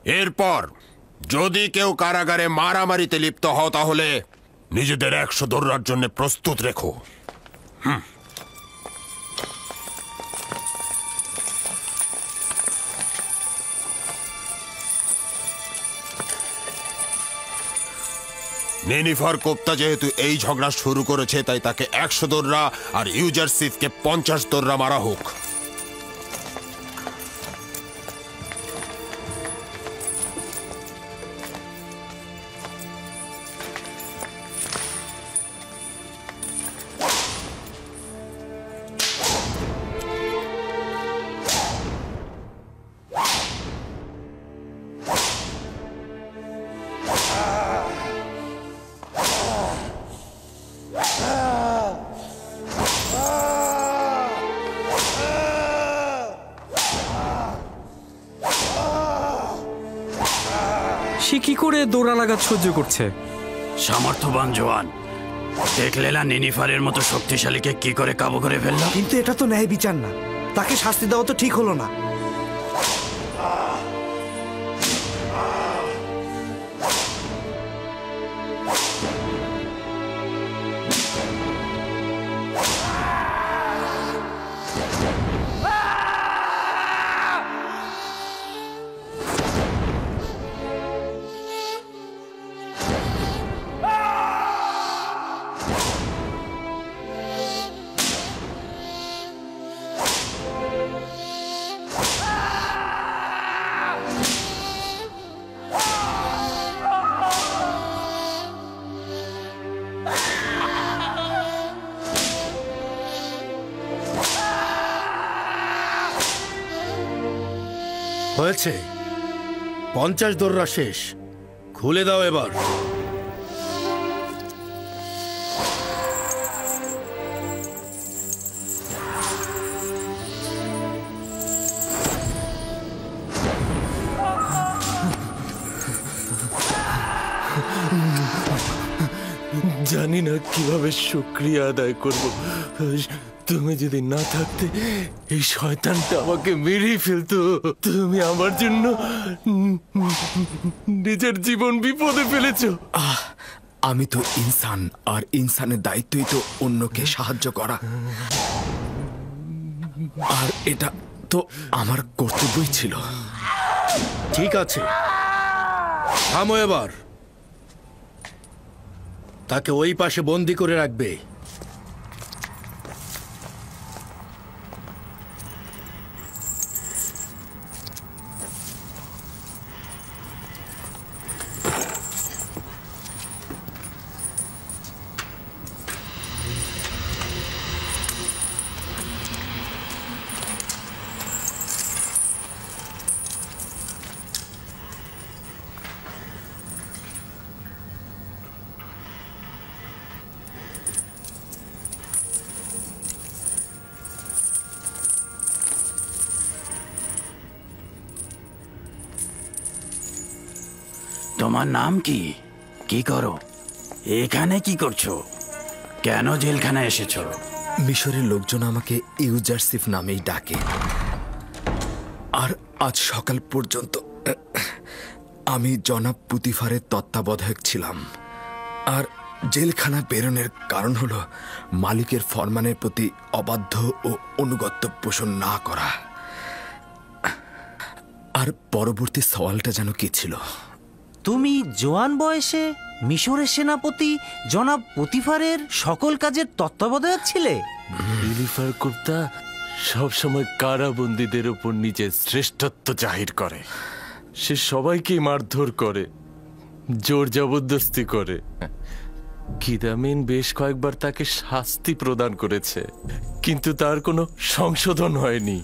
এরপর যদি কেউ কারাগারে মারামারিতে লিপ্ত হও তাহলে নিজেদের 100 দৌড়ার জন্য প্রস্তুত রেখো। নেনিফার কোপ্তা যেহেতু এই ঝগড়া শুরু করেছে তাই তাকে 100 দৌড়া আর ইউজারসিফকে 50 দৌড়া মারা হোক। সে কি করে দৌড়ালাঘাত সহ্য করছে? সামর্থ্যবান জওয়ান। দেখলে না নেনিফারের মতো শক্তিশালীকে কি করে কাবু করে ফেলল। কিন্তু এটা তো ন্যায় বিচার না, তাকে শাস্তি দেওয়া তো ঠিক হলো না। হয়েছে, 50 দৌড়া শেষ, খুলে দাও এবার। জানি না কিভাবে শুকরিয়া আদায় করব। তুমি যদি না থাকতে এই শয়তানটা আমাকে মেরেই ফেলতো। তুমি আমার জন্য নিজের জীবন বিপদে ফেলেছো। আমি তো ইনসান, আর ইনসানের দায়িত্বই তো অন্যকে সাহায্য করা, আর এটা তো আমার কর্তব্যই ছিল। ঠিক আছে, থামো এবার। তাকে ওই পাশে বন্দি করে রাখবে। তোমার নাম কি? কি করো এখানে? কি করছো? কেন জেলখানায় এসেছো? মিশরের লোকজন আমাকে ইউজারসিফ নামেই ডাকে, আর আজ সকাল পর্যন্ত আমি জনাব পুতিফারের তত্ত্বাবধায়ক ছিলাম। আর জেলখানা বেরোনোর কারণ হলো মালিকের ফরমানের প্রতি অবাধ্য ও অনুগত্য পোষণ না করা। আর পরবর্তী সওয়ালটা যেন কি ছিল? তুমি জোয়ান বয়সে মিশরের সেনাপতি জনাব পুতিফারের সকল কাজের তত্ত্বাবধায়ক ছিলে? ইলিফার কুপ্তা সবসময় কারাবন্দীদের উপর নিজের শ্রেষ্ঠত্ব জাহির করে। সে সবাইকেই মারধর করে, জোর জবরদস্তি করে। কিদামিন বেশ কয়েকবার তাকে শাস্তি প্রদান করেছে, কিন্তু তার কোনো সংশোধন হয়নি।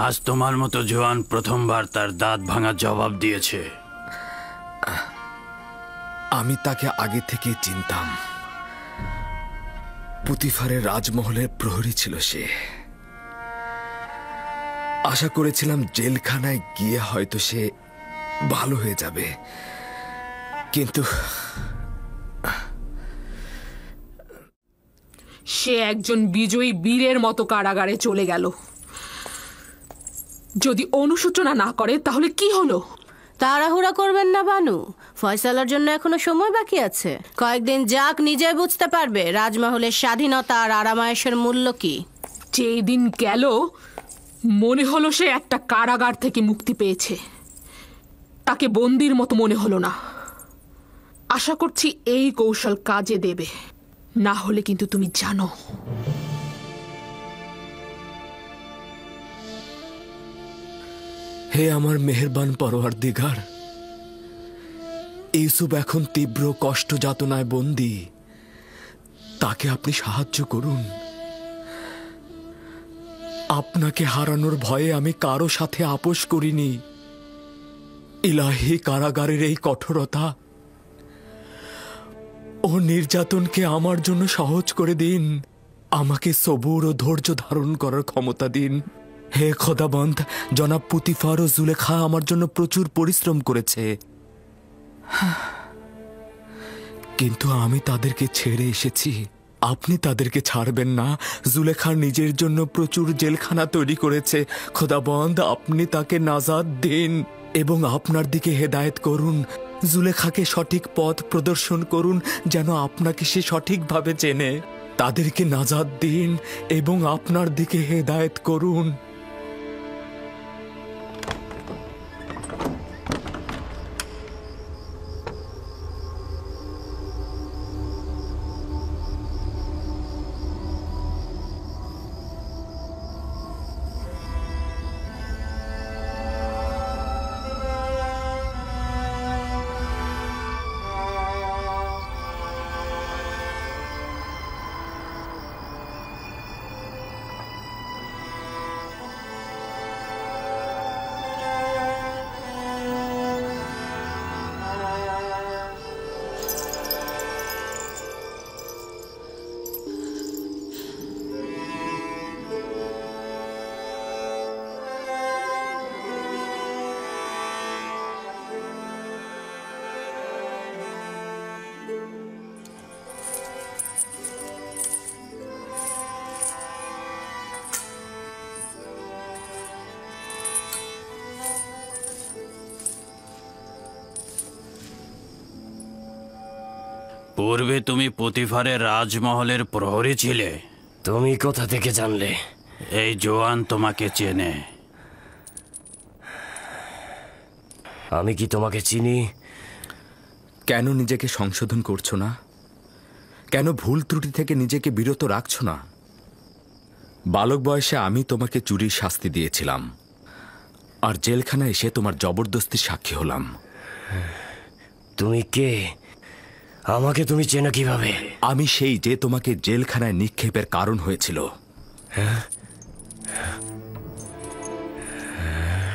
আজ তোমার মতো জওয়ান প্রথমবার তার দাঁত ভাঙার জবাব দিয়েছে। আমি তাকে আগে থেকে চিনতাম। পুতিফারের রাজমহলের প্রহরী ছিল সে। আশা করেছিলাম জেলখানায় গিয়ে হয়তো সে ভালো হয়ে যাবে, কিন্তু সে একজন বিজয়ী বীরের মতো কারাগারে চলে গেল। যদি অনুশোচনা না করে তাহলে কি হলো? তাড়াহুড়া করবেন না বানু, ফয়সালার জন্য এখনো সময় বাকি আছে। কয়েকদিন যাক, নিজে বুঝতে পারবে রাজমহলের স্বাধীনতা আর আরামায়েশের মূল্য কি। যেই দিন গেল মনে হলো সে একটা কারাগার থেকে মুক্তি পেয়েছে, তাকে বন্দির মতো মনে হলো না। আশা করছি এই কৌশল কাজে দেবে, না হলে কিন্তু তুমি জানো। হে আমার মেহেরবান পরওয়ারদিগার, ইউসুফ এখন তীব্র কষ্ট যাতনায় বন্দী, তাকে আপনি সাহায্য করুন। আপনাকে হারানোর ভয়ে আমি কারো সাথে আপোষ করিনি। ইলাহি, কারাগারের এই কঠোরতা ও নির্যাতনকে আমার জন্য সহজ করে দিন। আমাকে সবুর ও ধৈর্য ধারণ করার ক্ষমতা দিন। হে খোদাবন্দ, জনাব পুতিফার ও জুলেখা আমার জন্য প্রচুর পরিশ্রম করেছে, কিন্তু আমি তাদেরকে ছেড়ে এসেছি। আপনি তাদেরকে ছাড়বেন না। জুলেখা নিজের জন্য প্রচুর জেলখানা তৈরি করেছে। খোদাবন্দ, আপনি তাকে নাজাত দিন এবং আপনার দিকে হেদায়েত করুন। জুলেখাকে সঠিক পথ প্রদর্শন করুন, যেন আপনাকে সে সঠিকভাবে চেনে। তাদেরকে নাজাত দিন এবং আপনার দিকে হেদায়েত করুন। পূর্বে তুমি পুতিফারের রাজমহলের প্রহরী ছিলে। তুমি কোথা থেকে জানলে? এই জোয়ান তোমাকে চেনে। আমি কি তোমাকে চিনি? কেন নিজেকে সংশোধন করছো না? কেন ভুল ত্রুটি থেকে নিজেকে বিরত রাখছো না? বালক বয়সে আমি তোমাকে চুরির শাস্তি দিয়েছিলাম, আর জেলখানায় এসে তোমার জবরদস্তির সাক্ষী হলাম। তুমি কে? আমাকে তুমি চেনো কিভাবে? আমি সেই যে তোমাকে জেলখানায় নিক্ষেপের কারণ হয়েছিল।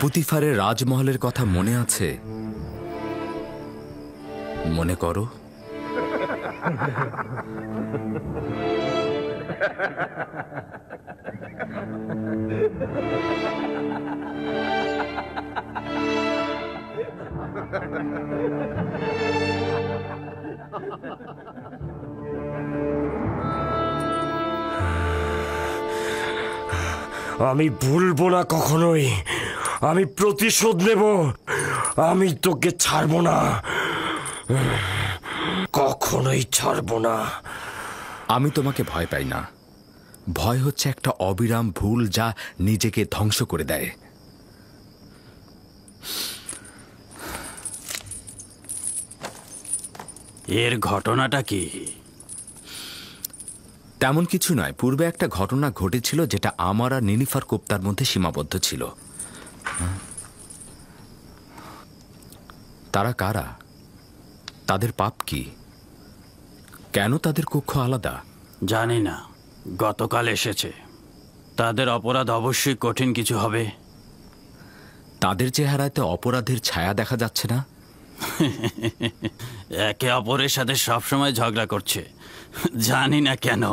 পুতিফারের রাজমহলের কথা মনে আছে? মনে করো। আমি ভুলবো না কখনোই। আমি প্রতিশোধ নেব। আমি তোকে ছাড়বো না, কখনোই ছাড়বো না। আমি তোমাকে ভয় পাই না। ভয় হচ্ছে একটা অবিরাম ভুল যা নিজেকে ধ্বংস করে দেয়। এর ঘটনাটা কি? তেমন কিছু নয়। পূর্বে একটা ঘটনা ঘটেছিল যেটা আমার আর নিনিফার কোপ্তার মধ্যে সীমাবদ্ধ ছিল। তারা কারা? তাদের পাপ কি? কেন তাদের কক্ষ আলাদা? জানি না। গতকাল এসেছে। তাদের অপরাধ অবশ্যই কঠিন কিছু হবে। তাদের চেহারাতে অপরাধের ছায়া দেখা যাচ্ছে না। একে অপরের সাথে সবসময় ঝগড়া করছে, জানি না কেন।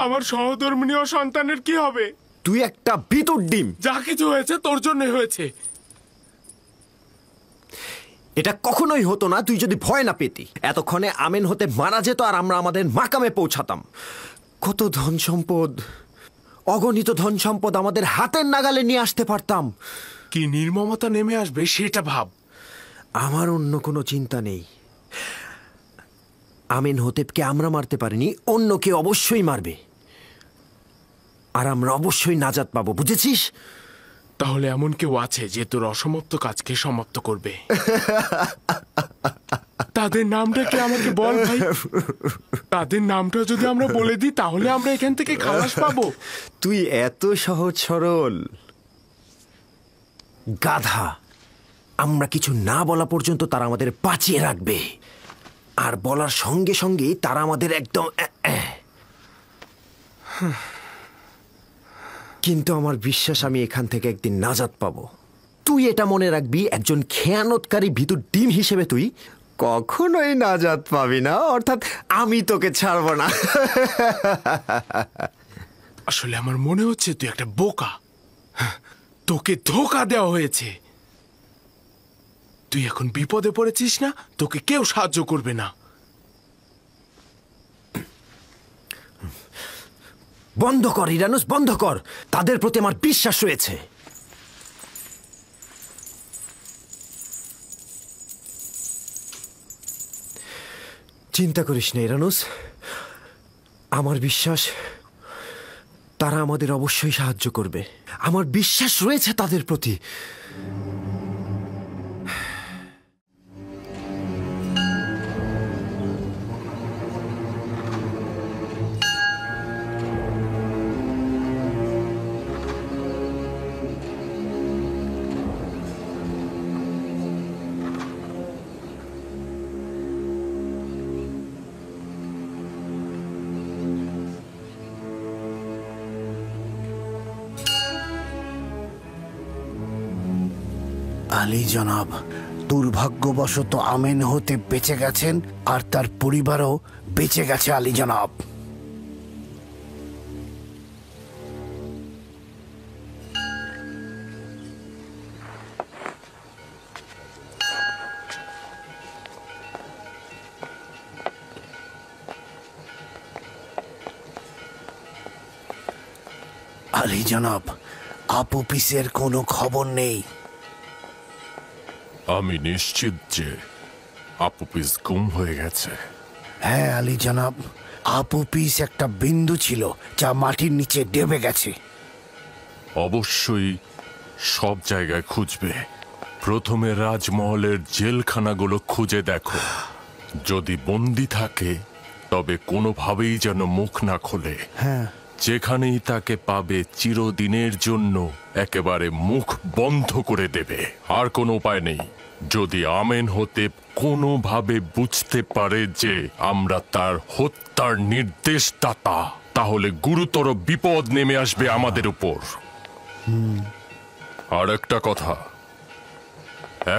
আমার সহধর্মিণী সন্তানের কি হবে? তুই একটা ভিতর ডিম। যা কিছু হয়েছে তোর জন্য হয়েছে। এটা কখনোই হতো না তুই যদি ভয় না পেতি। এতক্ষণে আমেন হতে মারা যেত আর আমরা আমাদের মাকামে পৌঁছাতাম। কত ধন সম্পদ, অগণিত ধন সম্পদ আমাদের হাতের নাগালে নিয়ে আসতে পারতাম। কি নির্মমতা নেমে আসবে সেটা ভাব। আমার অন্য কোনো চিন্তা নেই। আমিন হতেবকে আমরা মারতে পারিনি, অন্য কেউ অবশ্যই মারবে, আর আমরা অবশ্যই নাজাত পাবো, বুঝেছিস? তাহলে এমন কেউ আছে যে তোর অসমাপ্ত কাজকে সমাপ্ত করবে? তাদের নামটা কি আমাকে বল ভাই। তাদের নামটা যদি আমরা বলে দিই তাহলে আমরা এখান থেকে খালাস পাবো। তুই এত সহজ সরল গাধা। আমরা কিছু না বলা পর্যন্ত তারা আমাদের বাঁচিয়ে রাখবে, আর বলার সঙ্গে সঙ্গেই তারা আমাদের একদম কিন্তু আমার বিশ্বাস আমি এখান থেকে একদিন নাজাত পাবো। তুই এটা মনে রাখবি, একজন খেয়ানতকারী ভিতর ডিম হিসেবে তুই কখনোই নাজাত পাবি না, অর্থাৎ আমি তোকে ছাড়ব না। আসলে আমার মনে হচ্ছে তুই একটা বোকা, তোকে ধোঁকা দেওয়া হয়েছে। তুই এখন বিপদে পড়েছিস না, তোকে কেউ সাহায্য করবে না। বন্ধ কর ইরানুস, বন্ধ কর। তাদের প্রতি আমার বিশ্বাস রয়েছে। চিন্তা করিস না ইরানুস, আমার বিশ্বাস তারা আমাদের অবশ্যই সাহায্য করবে। আমার বিশ্বাস রয়েছে তাদের প্রতি। আলী জনাব, দুর্ভাগ্যবশত আমেন হতে বেঁচে গেছেন আর তার পরিবারও বেঁচে গেছে আলী জনাব। আলী জনাব, আপোপিসের কোনো খবর নেই। আমি নিশ্চিত যে আপুপিস গুম হয়ে গেছে। হ্যাঁ আলী জনাব, আপোপিস একটা বিন্দু ছিল যা মাটির নিচে ডেবে গেছে। অবশ্যই সব জায়গায় খুঁজবে। প্রথমে রাজমহলের জেলখানাগুলো খুঁজে দেখো। যদি বন্দি থাকে তবে কোনোভাবেই যেন মুখ না খোলে। হ্যাঁ, যেখানেই তাকে পাবে চিরদিনের জন্য একেবারে মুখ বন্ধ করে দেবে। আর কোনো উপায় নেই। যদি আমেন হতে কোনোভাবে বুঝতে পারে যে আমরা তার হত্যার নির্দেশদাতা, তাহলে গুরুতর বিপদ নেমে আসবে আমাদের উপর। আর একটা কথা,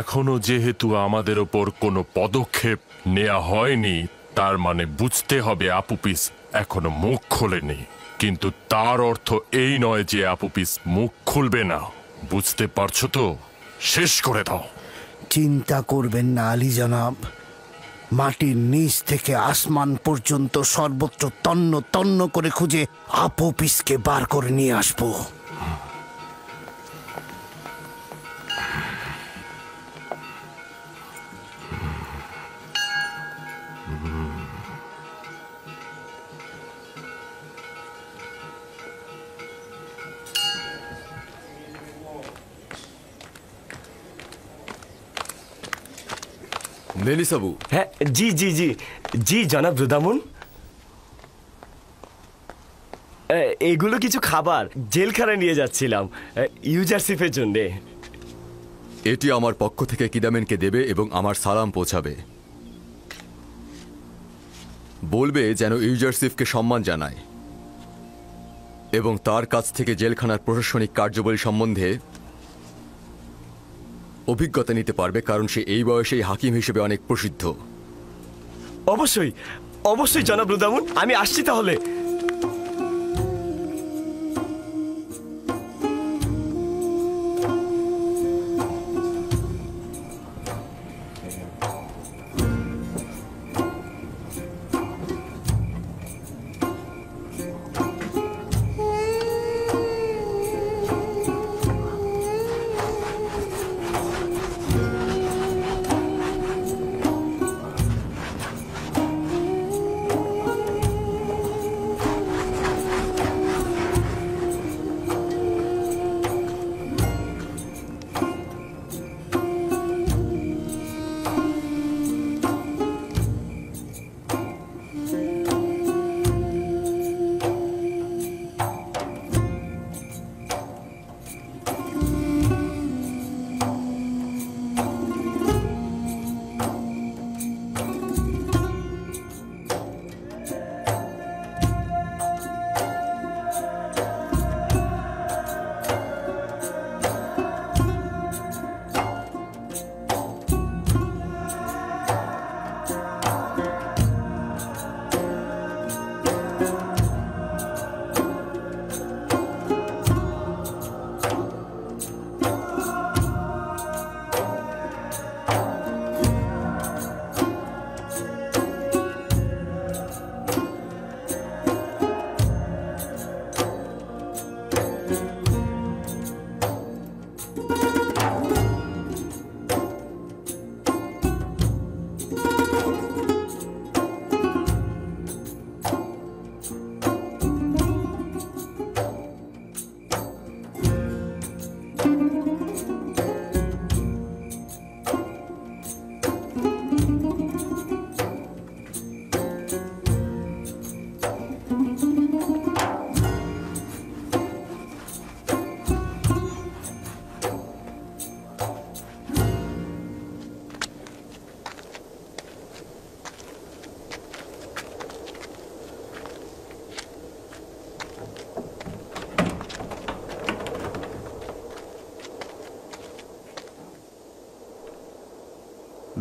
এখনো যেহেতু আমাদের ওপর কোনো পদক্ষেপ নেওয়া হয়নি, তার মানে বুঝতে হবে আপুপিস এখনো মুখ খোলেনি। কিন্তু তার অর্থ এই নয় যে আপুপিস মুখ খুলবে না। বুঝতে পারছো তো? শেষ করে দাও। চিন্তা করবেন না আলী জনাব, মাটির নিচ থেকে আসমান পর্যন্ত সর্বত্র তন্ন তন্ন করে খুঁজে আপোপিসকে বার করে নিয়ে আসবো। মেলিসাবু। হ্যাঁ, জি জি জি জি জনাব রুদামুন। এগুলো কিছু খাবার জেলখানায় নিয়ে যাচ্ছিলাম ইউজারশিপের জন্যে। এটি আমার পক্ষ থেকে কিদামেনকে দেবে এবং আমার সালাম পৌঁছাবে। বলবে যেন ইউজারশিপকে সম্মান জানায় এবং তার কাছ থেকে জেলখানার প্রশাসনিক কার্যাবলী সম্বন্ধে অভিজ্ঞতা নিতে পারবে, কারণ সে এই বয়সেই হাকিম হিসেবে অনেক প্রসিদ্ধ। অবশ্যই অবশ্যই জনাব রুদামুন, আমি আসছি তাহলে।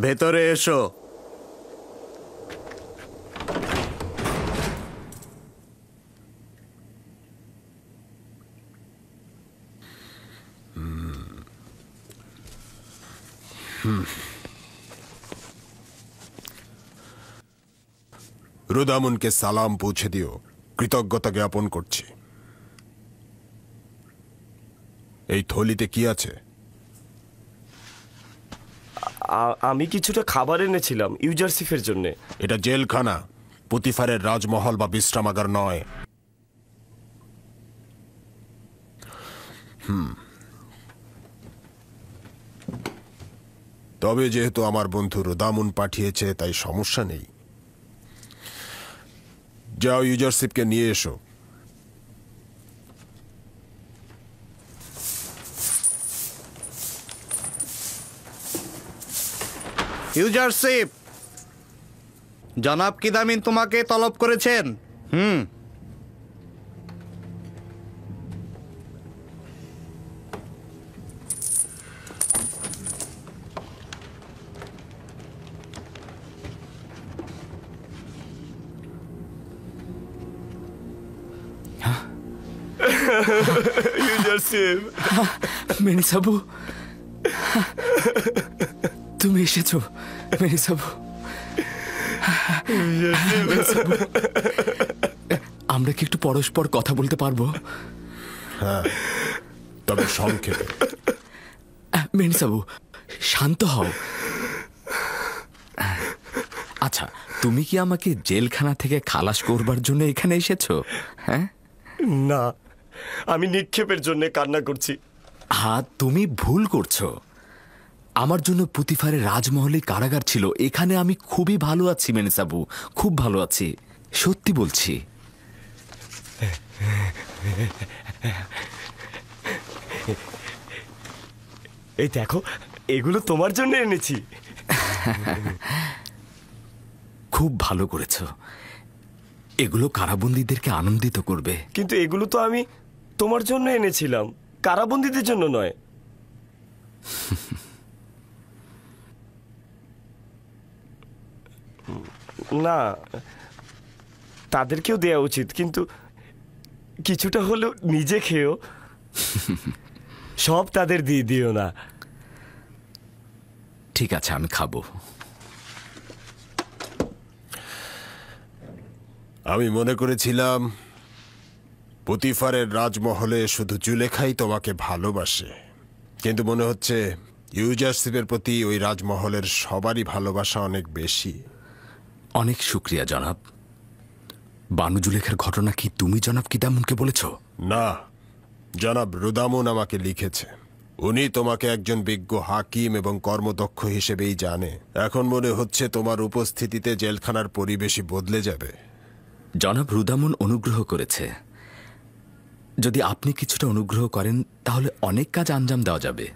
ভেতরে এসো। রুদামুনকে সালাম পৌঁছে দিও, কৃতজ্ঞতা জ্ঞাপন করছি। এই থলিতে কি আছে? আমি কিছুটা খাবার এনেছিলাম ইউজারসিফের জন্য। এটা জেলখানা, পুতিফারের রাজমহল বা বিশ্রামাগার নয়। তবে যেহেতু আমার বন্ধু রুদামুন পাঠিয়েছে তাই সমস্যা নেই। যাও ইউজারসিফকে নিয়ে এসো। ইউজারশিপ, জনাব কিদামিন তোমাকে তলব করেছেন। ইউজারসিফ, মেনিসাবু, তুমি এসেছো মেনিসাবু। আমরা কি একটু পরস্পর কথা বলতে পারবো? হ্যাঁ, তবে সংক্ষেপে। মেনিসাবু, শান্ত হও। আচ্ছা, তুমি কি আমাকে জেলখানা থেকে খালাস করবার জন্য এখানে এসেছো? হ্যাঁ না, আমি নিক্ষেপের জন্য কান্না করছি। হ্যাঁ, তুমি ভুল করছো। আমার জন্য পুতিফারের রাজমহলে কারাগার ছিল। এখানে আমি খুবই ভালো আছি মেনিসাবু, খুব ভালো আছি, সত্যি বলছি। এই দেখো, এগুলো তোমার জন্য এনেছি। খুব ভালো করেছো। এগুলো কারাবন্দীদেরকে আনন্দিত করবে। কিন্তু এগুলো তো আমি তোমার জন্য এনেছিলাম, কারাবন্দীদের জন্য নয়। না, তাদেরকেও দেওয়া উচিত, কিন্তু কিছুটা হলেও নিজে খেয়েও। সব তাদের দিয়ে দিও না। ঠিক আছে, আমি খাবো। আমি মনে করেছিলাম পুতিফারের রাজমহলে শুধু জুলেখাই তোমাকে ভালোবাসে, কিন্তু মনে হচ্ছে ইউজারশিপের প্রতি ওই রাজমহলের সবারই ভালোবাসা অনেক বেশি। অনেক শুক্রিয়া জনাব। বানু জুলেখার ঘটনা কি তুমি জনাব কিদামুনকে বলেছ? না, জনাব রুদামুন আমাকে লিখেছে। উনি তোমাকে একজন বিজ্ঞ হাকিম এবং কর্মদক্ষ হিসেবেই জানে। এখন মনে হচ্ছে তোমার উপস্থিতিতে জেলখানার পরিবেশই বদলে যাবে। জনাব রুদামুন অনুগ্রহ করেছে। যদি আপনি কিছুটা অনুগ্রহ করেন তাহলে অনেক কাজ আঞ্জাম দেওয়া যাবে।